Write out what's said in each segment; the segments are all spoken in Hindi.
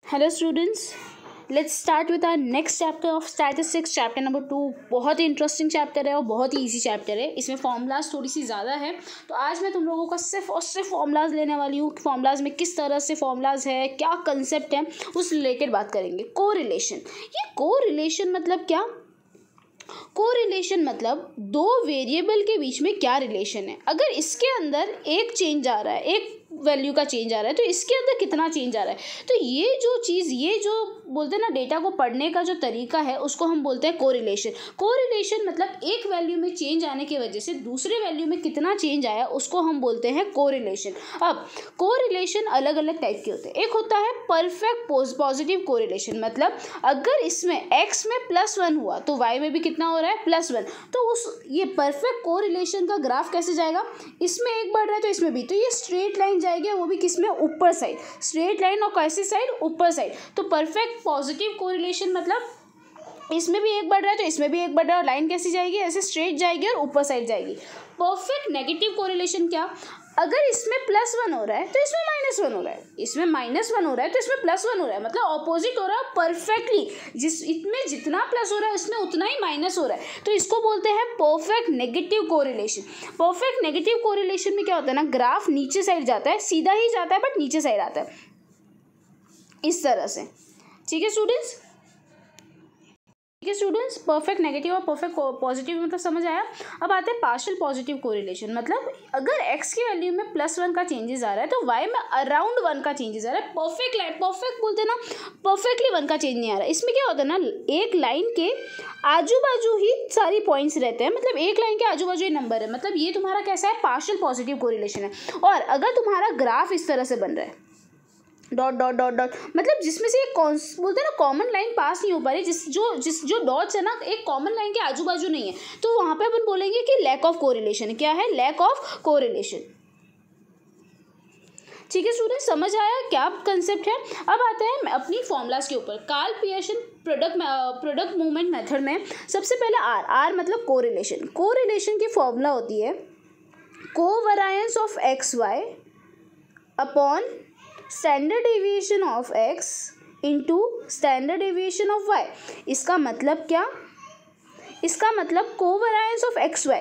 Hello students, let's start with our next chapter of statistics, chapter number 2। बहुत ही इंटरेस्टिंग चैप्टर है और बहुत ही इजी चैप्टर है। इसमें फॉर्मूलाज थोड़ी सी ज़्यादा है, तो आज मैं तुम लोगों का सिर्फ और सिर्फ फॉर्मूलाज लेने वाली हूँ। फॉर्मूलाज में किस तरह से फॉर्मूलाज है, क्या कंसेप्ट है, उस रिलेटेड बात करेंगे। कोरिलेशन, ये कोरिलेशन मतलब क्या? कोरिलेशन मतलब दो वेरिएबल के बीच में क्या रिलेशन है। अगर इसके अंदर एक चेंज आ रहा है, एक वैल्यू का चेंज आ रहा है, तो इसके अंदर कितना चेंज आ रहा है। तो ये जो चीज़, ये जो बोलते हैं ना, डेटा को पढ़ने का जो तरीका है, उसको हम बोलते हैं कोरिलेशन। कोरिलेशन मतलब एक वैल्यू में चेंज आने की वजह से दूसरे वैल्यू में कितना चेंज आया, उसको हम बोलते हैं कोरिलेशन। अब कोरिलेशन अलग अलग टाइप के होते हैं। एक होता है परफेक्ट पॉजिटिव कोरिलेशन, मतलब अगर इसमें x में +1 हुआ तो y में भी कितना हो रहा है, +1। तो ये परफेक्ट कोरिलेशन का ग्राफ कैसे जाएगा, इसमें एक बढ़ रहा है तो इसमें भी, तो ये स्ट्रेट लाइन जाएगी, वो भी किस में, ऊपर साइड। स्ट्रेट लाइन और कैसी साइड, ऊपर साइड। तो परफेक्ट पॉजिटिव कोरिलेशन मतलब इसमें भी एक बढ़ रहा है तो इसमें भी एक बढ़ रहा है, और लाइन कैसी जाएगी, ऐसे स्ट्रेट जाएगी और ऊपर साइड जाएगी। परफेक्ट नेगेटिव कोरिलेशन क्या, अगर इसमें +1 हो रहा है तो इसमें -1 हो रहा है, इसमें -1 हो रहा है तो इसमें +1 हो रहा है, मतलब ऑपोजिट हो रहा है परफेक्टली। इसमें जितना प्लस हो रहा है उसमें उतना ही माइनस हो रहा है, तो इसको बोलते हैं perfect negative correlation. Perfect negative correlation में क्या होता है ना, ग्राफ नीचे साइड जाता है, सीधा ही जाता है बट नीचे साइड आता है, इस तरह से। ठीक है स्टूडेंट्स, परफेक्ट नेगेटिव और परफेक्ट पॉजिटिव मतलब समझ आया। अब आते हैं पार्शियल पॉजिटिव कोरिलेशन, मतलब अगर x की वैल्यू में +1 का चेंजेस आ रहा है तो y में अराउंड 1 का चेंजेस आ रहा है। परफेक्ट बोलते हैं ना, परफेक्टली 1 का चेंज नहीं आ रहा है। इसमें क्या होता है ना, एक लाइन के आजू बाजू ही सारी पॉइंट्स रहते हैं, मतलब एक लाइन के आजू बाजू ही नंबर है, मतलब ये तुम्हारा कैसा है, पार्शियल पॉजिटिव कोरिलेशन है। और अगर तुम्हारा ग्राफ इस तरह से बन रहा है, डॉट डॉट डॉट डॉट, मतलब जिसमें से एक बोलते हैं ना कॉमन लाइन पास नहीं हो पा रही, जो डॉट्स है ना एक कॉमन लाइन के आजू बाजू नहीं है, तो वहां पे अपन बोलेंगे कि लैक ऑफ कोरिलेशन। क्या है, लैक ऑफ कोरिलेशन। ठीक है स्टूडेंट, समझ आया क्या कंसेप्ट है। अब आते हैं अपनी फॉर्मूलाज के ऊपर। Karl Pearson product movement method में सबसे पहले आर मतलब कोरिलेशन। कोरिलेशन की फॉर्मूला होती है covariance of XY upon standard deviation of x into standard deviation of y। इसका मतलब क्या, इसका मतलब covariance of XY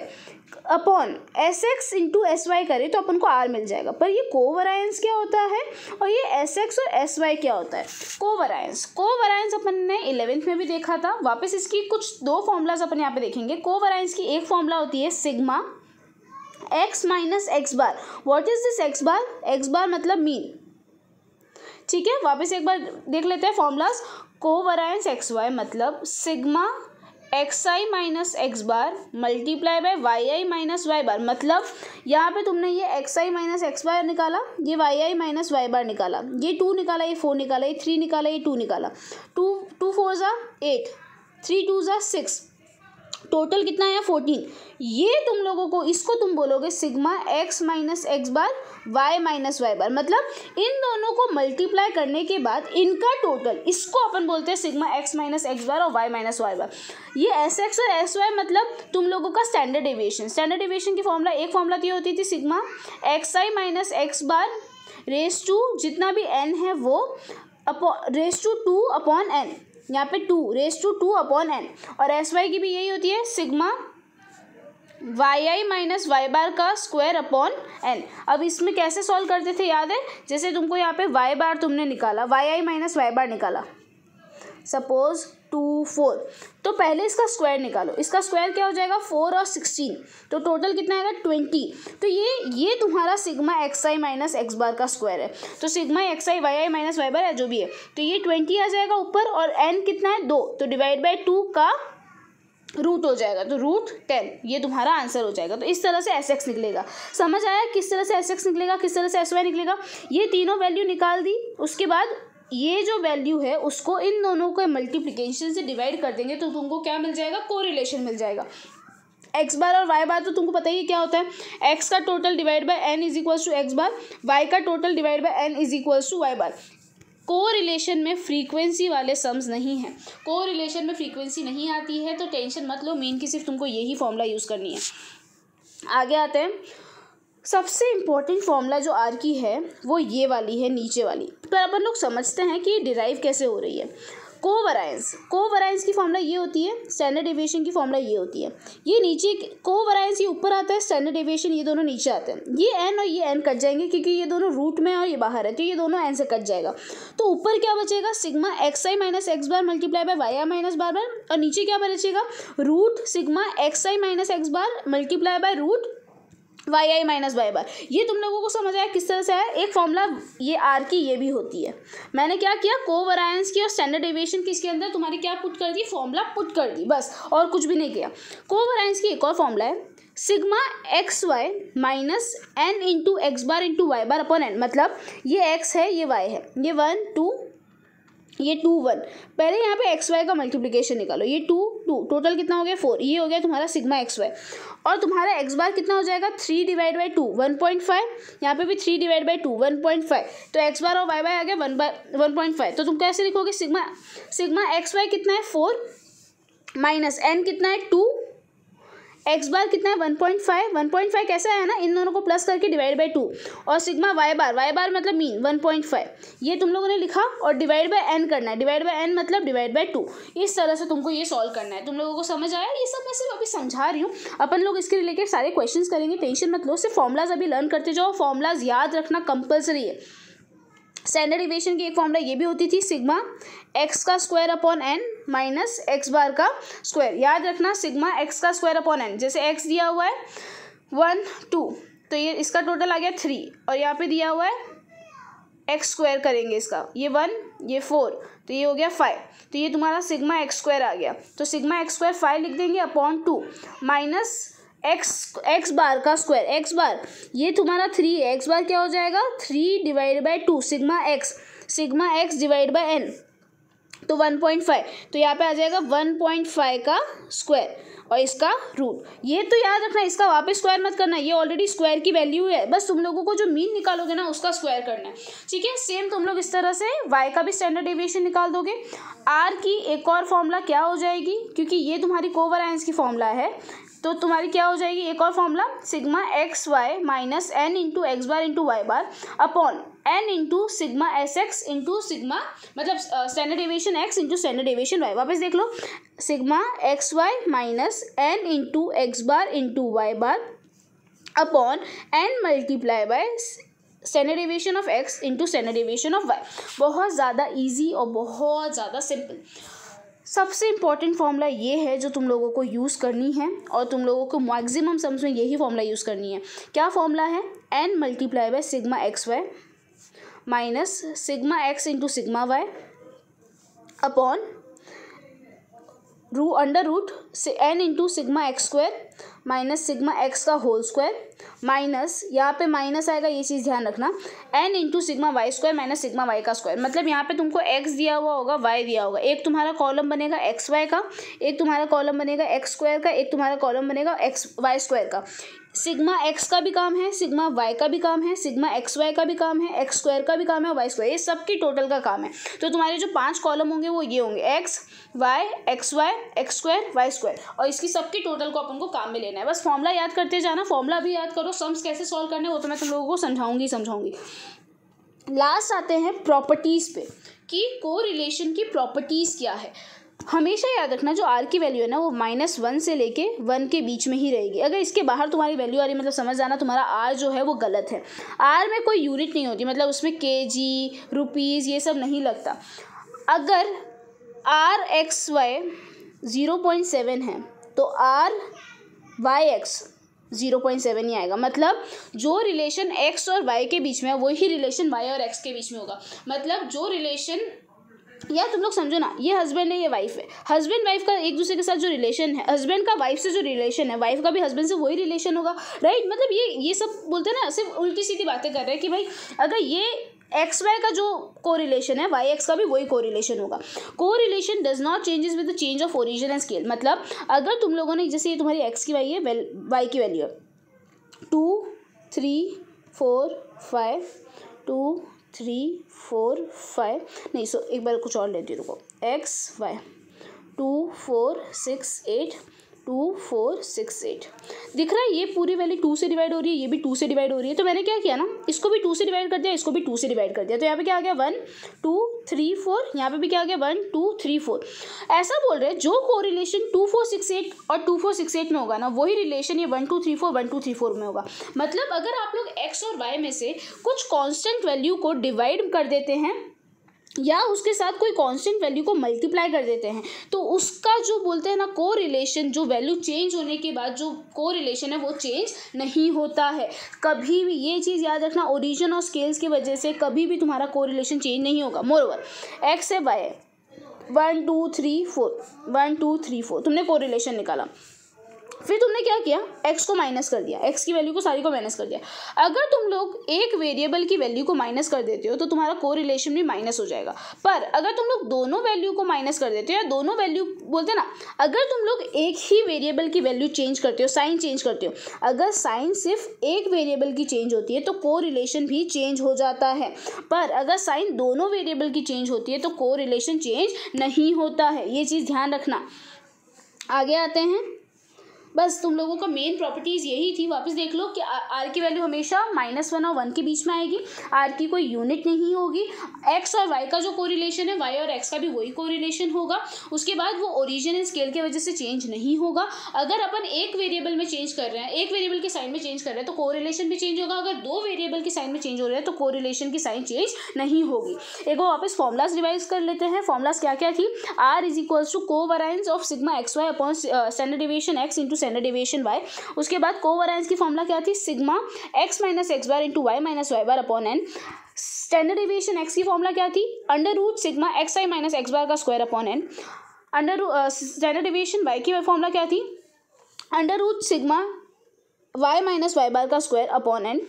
upon SX into SY करें तो अपन को R मिल जाएगा। पर ये कोवैरियंस क्या होता है और ये SX और SY क्या होता है। कोवैरियंस अपन ने 11th में भी देखा था। वापस इसकी कुछ दो फॉर्मूलाज अपन यहाँ पे देखेंगे। कोवैरियंस की एक फॉर्मूला होती है sigma x minus x bar. What is this x bar, x बार मतलब मीन। ठीक है, वापस एक बार देख लेते हैं फॉर्मूलाज। कोवैरियंस XY मतलब sigma xi minus x bar multiply by yi minus Y bar. मतलब यहाँ पे तुमने ये xi माइनस एक्स बार निकाला, ये yi माइनस वाई बार निकाला, ये 2 निकाला, ये 4 निकाला, ये 3 निकाला, ये 2 निकाला। 2 4 ज़ा 8, 3 2 ज़ा 6, टोटल कितना है 14। ये तुम लोगों को, इसको तुम बोलोगे सिग्मा x माइनस एक्स बार y माइनस वाई बार। मतलब इन दोनों को मल्टीप्लाई करने के बाद इनका टोटल, इसको अपन बोलते हैं सिग्मा x माइनस एक्स बार और y माइनस वाई बार। ये SX और SY मतलब तुम लोगों का स्टैंडर्ड डेविएशन। स्टैंडर्ड डेविएशन की फॉर्मूला, एक फॉर्मूला तो ये होती थी sigma xi minus x bar raise to जितना भी n है वो रेस टू 2 अपॉन n, यहाँ पे 2 रेस टू 2 अपॉन n। और SY की भी यही होती है sigma yi minus Y bar का स्क्वायर अपॉन n। अब इसमें कैसे सॉल्व करते थे याद है, जैसे तुमको यहाँ पे y बार तुमने निकाला, yi माइनस वाई बार निकाला, सपोज 2 4, तो पहले इसका स्क्वायर निकालो। इसका स्क्वायर क्या हो जाएगा 4 और 16, तो टोटल कितना आएगा 20। तो ये तुम्हारा sigma xi minus x bar का स्क्वायर है। तो sigma xi yi minus Y bar है जो भी है, तो ये 20 आ जाएगा ऊपर, और n कितना है 2, तो डिवाइड बाई 2 का रूट हो जाएगा, तो √10, ये तुम्हारा आंसर हो जाएगा। तो इस तरह से SX निकलेगा। समझ आया किस तरह से SX निकलेगा, किस तरह से SY निकलेगा। ये तीनों वैल्यू निकाल दी, उसके बाद ये जो वैल्यू है उसको इन दोनों को मल्टीप्लिकेशन से डिवाइड कर देंगे तो तुमको क्या मिल जाएगा, कोरिलेशन मिल जाएगा। एक्स बार और वाई बार तो तुमको पता ही क्या होता है, एक्स का total divide by N is equals to X bar, Y का total divide by N is equals to Y bar. Correlation में फ्रीक्वेंसी वाले सम्स नहीं है, कोरिलेशन में फ्रीक्वेंसी नहीं आती है, तो टेंशन मत लो, मेन की सिर्फ तुमको यही फॉर्मूला यूज़ करनी है। आगे आते हैं सबसे इम्पोर्टेंट फॉर्मूला जो आर की है वो ये वाली है, नीचे वाली। पर अपन लोग समझते हैं कि ये डिराइव कैसे हो रही है। कोवैरियंस की फॉर्मूला ये होती है, स्टैंडर्ड डेविएशन की फॉर्मूला ये होती है। ये नीचे कोवैरियंस ये ऊपर आता है, स्टैंडर्ड डेविएशन ये दोनों नीचे आते हैं। ये एन और ये एन कट जाएंगे क्योंकि ये दोनों रूट में और ये बाहर है, तो ये दोनों एन से कट जाएगा। तो ऊपर क्या बचेगा, sigma X I minus x bar multiply by Y I minus bar bar, और नीचे क्या बचेगा, root sigma X I minus x bar multiply by root Y I minus Y bar. ये तुम लोगों को समझ आया किस तरह से है। एक फॉर्मूला ये आर की ये भी होती है। मैंने क्या किया, कोवैरियंस की और स्टैंडर्ड डेविएशन की इसके अंदर तुम्हारी क्या पुट कर दी, फॉर्मूला पुट कर दी, बस और कुछ भी नहीं किया। कोवैरियंस की एक और फॉर्मूला है, sigma X Y minus N into X bar into Y bar upon N. मतलब ये एक्स है, ये वाई है, ये 1 2, ये 2 1। पहले यहाँ पे एक्स वाई का मल्टीप्लिकेशन निकालो, ये 2 2, टोटल कितना हो गया 4। ये हो गया तुम्हारा सिग्मा एक्स वाई, और तुम्हारा एक्स बार कितना हो जाएगा 3 डिवाइड बाई 2 1.5। यहाँ पे भी 3 डिवाइड बाई 2 1.5, तो एक्स बार और वाई बाय आ गया 1/1.5। तो तुम कैसे लिखोगे, सिग्मा एक्स वाई कितना है 4 माइनस एन कितना है 2, एक्स बार कितना है 1.5 कैसा है ना, इन दोनों को प्लस करके डिवाइड बाई 2, और सिग्मा वाई बार मतलब मीन 1.5। ये तुम लोगों ने लिखा, और डिवाइड बाय एन करना है, डिवाइड बाय एन मतलब डिवाइड बाय 2। इस तरह से तुमको ये सॉल्व करना है। तुम लोगों को समझ आया, ये सब मैं सिर्फ अभी समझा रही हूँ। अपन लोग इसके रिलेटेड सारे क्वेश्चंस करेंगे, टेंशन मत लो। सिर्फ फॉर्मुलाज अभी लर्न करते जाओ, फॉर्मुलाज याद रखना कंपल्सरी है। स्टैंडर्ड डेविएशन की एक फॉर्मूला ये भी होती थी, सिग्मा एक्स का square upon N minus x bar का स्क्वायर। याद रखना, सिग्मा एक्स का स्क्वायर अपॉन एन, जैसे एक्स दिया हुआ है 1 2, तो ये इसका टोटल आ गया 3, और यहाँ पे दिया हुआ है एक्स स्क्वायर करेंगे इसका, ये 1 ये 4, तो ये हो गया 5। तो ये तुम्हारा सिग्मा एक्स स्क्वायर आ गया। तो सिग्मा एक्स स्क्वायर 5 लिख देंगे अपॉन 2 माइनस एक्स बार का स्क्वायर, एक्स बार ये तुम्हारा 3 है, एक्स बार क्या हो जाएगा 3 divide by 2 sigma x divide by n, तो 1.5। तो यहाँ पे आ जाएगा 1.5 का स्क्वायर और इसका रूट। ये तो याद रखना, इसका वापस स्क्वायर मत करना, ये ऑलरेडी स्क्वायर की वैल्यू है, बस तुम लोगों को जो मीन निकालोगे ना उसका स्क्वायर करना है, ठीक है। सेम तुम लोग इस तरह से y का भी स्टैंडर्ड डेविएशन निकाल दोगे। r की एक और फॉर्मूला क्या हो जाएगी, क्योंकि ये तुम्हारी कोवैरियंस की फॉर्मूला है, तो तुम्हारी क्या हो जाएगी एक और formula, sigma X Y minus N into X bar into Y bar upon N into sigma S X into sigma, मतलब standard deviation X into standard deviation Y. वापस देख लो, sigma X Y minus N into X bar into Y bar upon N multiply by standard deviation of X into standard deviation of Y. बहुत ज़्यादा ईजी और बहुत ज़्यादा सिंपल। सबसे इम्पॉर्टेंट फॉर्मूला ये है जो तुम लोगों को यूज़ करनी है, और तुम लोगों को मैक्सिमम सम्स में यही फॉर्मूला यूज़ करनी है। क्या फॉर्मूला है, N multiply by sigma X Y minus sigma X into sigma Y upon under root से N into sigma X square minus sigma X का होल स्क्वायर माइनस, यहाँ पे माइनस आएगा, ये चीज़ ध्यान रखना, N into sigma Y square minus sigma Y का स्क्वायर। मतलब यहाँ पे तुमको एक्स दिया हुआ होगा, वाई दिया होगा, एक तुम्हारा कॉलम बनेगा एक्स वाई का, एक तुम्हारा कॉलम बनेगा एक्स स्क्वायर का, एक तुम्हारा कॉलम बनेगा एक्स वाई स्क्वायर का। सिग्मा एक्स का भी काम है, सिग्मा वाई का भी काम है, सिग्मा एक्स वाई का भी काम है, एक्स स्क्वायर का भी काम है, वाई स्क्वायर, ये सबकी टोटल का काम है। तो तुम्हारे जो 5 कॉलम होंगे वो ये होंगे, x y x square y square, और इसकी सबकी टोटल को अपन को काम में लेना है। बस फॉर्मूला याद करते जाना, फॉर्मूला भी याद करो, सम्स कैसे सॉल्व करने वो तो मैं तुम लोगों को समझाऊंगी। लास्ट आते हैं प्रॉपर्टीज़ पे कि कोरिलेशन की प्रॉपर्टीज़ क्या है। हमेशा याद रखना, जो आर की वैल्यू है ना वो -1 से लेके 1 के बीच में ही रहेगी। अगर इसके बाहर तुम्हारी वैल्यू आ रही, मतलब समझ जाना तुम्हारा आर जो है वो गलत है। आर में कोई यूनिट नहीं होती, मतलब उसमें केजी रुपीज़ ये सब नहीं लगता। अगर आर एक्स वाई 0.7 है तो आर वाई एक्स 0.7 ही आएगा। मतलब जो रिलेशन x और y के बीच में है वही रिलेशन y और x के बीच में होगा। मतलब जो रिलेशन, या तुम लोग समझो ना, ये हस्बैंड है ये वाइफ है, हस्बैंड वाइफ का एक दूसरे के साथ जो रिलेशन है, हस्बैंड का वाइफ से जो रिलेशन है, वाइफ का भी हस्बैंड से वही रिलेशन होगा, राइट। मतलब ये सब बोलते हैं ना, सिर्फ उल्टी सीधी बातें कर रहे हैं कि भाई अगर ये एक्स वाई का जो कोरिलेशन है वाई एक्स का भी वही कोरिलेशन होगा। Correlation does not changes with the change of origin and scale. मतलब अगर तुम लोगों ने, जैसे ये तुम्हारी एक्स की वाई है, वाई की वैल्यू है 2 3 4 5 2 3 4 5 नहीं, एक बार कुछ और लेती हूँ, रुको, एक्स वाई 2 4 6 8 2 4 6 8 दिख रहा है। ये पूरी वैल्यू 2 से डिवाइड हो रही है, ये भी 2 से डिवाइड हो रही है। तो मैंने क्या किया ना, इसको भी 2 से डिवाइड कर दिया, इसको भी 2 से डिवाइड कर दिया। तो यहाँ पे क्या आ गया 1 2 3 4, यहाँ पे भी क्या आ गया 1 2 3 4। ऐसा बोल रहे हैं जो कोरिलेशन 2 4 6 8 और 2 4 6 8 में होगा ना, वही रिलेशन ये 1 2 3 4 1 2 3 4 में होगा। मतलब अगर आप लोग x और y में से कुछ कांस्टेंट वैल्यू को डिवाइड कर देते हैं या उसके साथ कोई कांस्टेंट वैल्यू को मल्टीप्लाई कर देते हैं, तो उसका जो बोलते हैं ना कोरिलेशन, जो वैल्यू चेंज होने के बाद जो कोरिलेशन है वो चेंज नहीं होता है कभी भी। ये चीज़ याद रखना, ओरिजिन और स्केल्स की वजह से कभी भी तुम्हारा कोरिलेशन चेंज नहीं होगा। मोरओवर एक्स है वाई है 1 2 3 4 1 2 3 4 तुमने कोरिलेशन निकाला, फिर तुमने क्या किया, x को माइनस कर दिया, x की वैल्यू को सारी को माइनस कर दिया। अगर तुम लोग एक वेरिएबल की वैल्यू को माइनस कर देते हो तो तुम्हारा कोरिलेशन भी माइनस हो जाएगा। पर अगर तुम लोग दोनों वैल्यू को माइनस कर देते हो, या दोनों वैल्यू बोलते हैं ना, अगर तुम लोग एक ही वेरिएबल की वैल्यू चेंज करते हो, साइन चेंज करते हो, अगर साइन सिर्फ एक वेरिएबल की चेंज होती है तो कोरिलेशन भी चेंज हो जाता है। पर अगर साइन दोनों वेरिएबल की चेंज होती है तो कोरिलेशन चेंज नहीं होता है। ये चीज़ ध्यान रखना। आगे आते हैं, बस तुम लोगों का मेन प्रॉपर्टीज़ यही थी। वापस देख लो कि आर की वैल्यू हमेशा -1 और 1 के बीच में आएगी, आर की कोई यूनिट नहीं होगी। एक्स और वाई का जो कोरिलेशन है, वाई और एक्स का भी वही कोरिलेशन होगा। उसके बाद वो ओरिजिन एंड स्केल की वजह से चेंज नहीं होगा। अगर अपन एक वेरिएबल में चेंज कर रहे हैं, एक वेरिएबल की साइन में चेंज कर रहे हैं तो कोरिलेशन भी चेंज होगा। अगर दो वेरिएबल की साइन में चेंज हो रहे हैं तो कोरिलेशन की साइन चेंज नहीं होगी। एक बार वापस फॉर्मुलाज रिवाइज कर लेते हैं। फॉर्मुलाज क्या क्या थी, R is equals to covariance of sigma X Y upon standard deviation X into standard deviation Y. उसके बाद कोवेरिएंस की फॉर्मूला क्या थी, sigma X minus x bar into Y minus Y bar upon N. Standard deviation X की फॉर्मूला क्या थी, under root sigma X I minus x bar का square upon N. Standard deviation Y की फॉर्मूला क्या थी, under root sigma Y minus Y bar का square upon N.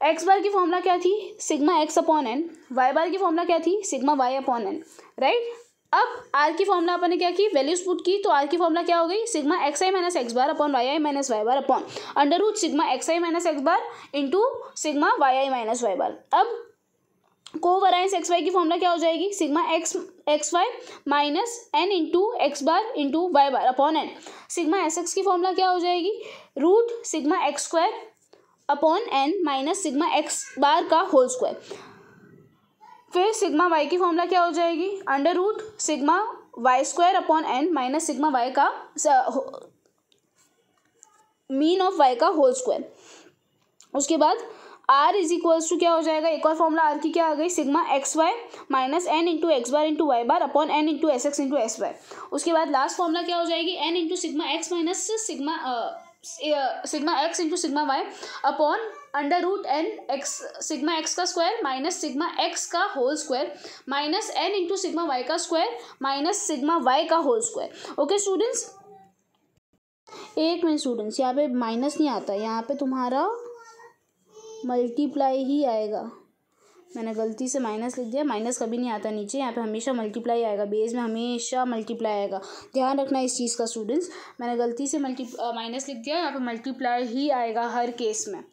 X bar की फॉर्मूला क्या थी, sigma X upon N. Y bar की फॉर्मूला क्या थी, sigma Y upon N. Right. अब आर की फॉर्मूला अपन ने क्या की, वैल्यूज पुट की, तो आर की फॉर्मूला क्या हो गई, sigma X I minus x bar upon Y I minus Y bar upon under root sigma X I minus x bar into sigma Y I minus Y bar. अब कोवेरिएंस एक्स वाई की फॉर्मूला क्या हो जाएगी, sigma X Y minus N into X bar into Y bar upon N. Sigma S X की फॉर्मूला क्या हो जाएगी, root sigma X square upon N minus sigma x bar का होल स्क्वायर। फिर सिग्मा वाई की फॉर्मूला क्या हो जाएगी, under root sigma Y square upon N minus sigma Y का मीन ऑफ वाई का होल स्क्वायर। उसके बाद आर इज इक्वल्स टू क्या हो जाएगा, एक और फॉर्मूला आर की क्या आ गई, sigma X Y minus N into X bar into Y bar upon N into S X into S Y. उसके बाद लास्ट फॉर्मूला क्या हो जाएगी, N into sigma X minus sigma X into sigma Y upon under root N X sigma X का स्क्वायर माइनस सिग्मा एक्स का whole square minus N into sigma Y का स्क्वायर माइनस सिग्मा वाई का होल स्क्वायर। ओके स्टूडेंट्स, एक मिनट स्टूडेंट्स, यहाँ पे माइनस नहीं आता, यहाँ पे तुम्हारा मल्टीप्लाई ही आएगा। मैंने गलती से माइनस लिख दिया, माइनस कभी नहीं आता नीचे, यहाँ पे हमेशा मल्टीप्लाई आएगा, बेस में हमेशा मल्टीप्लाई आएगा। ध्यान रखना इस चीज़ का स्टूडेंट्स, मैंने गलती से माइनस लिख दिया, यहाँ पे मल्टीप्लाई ही आएगा हर केस में।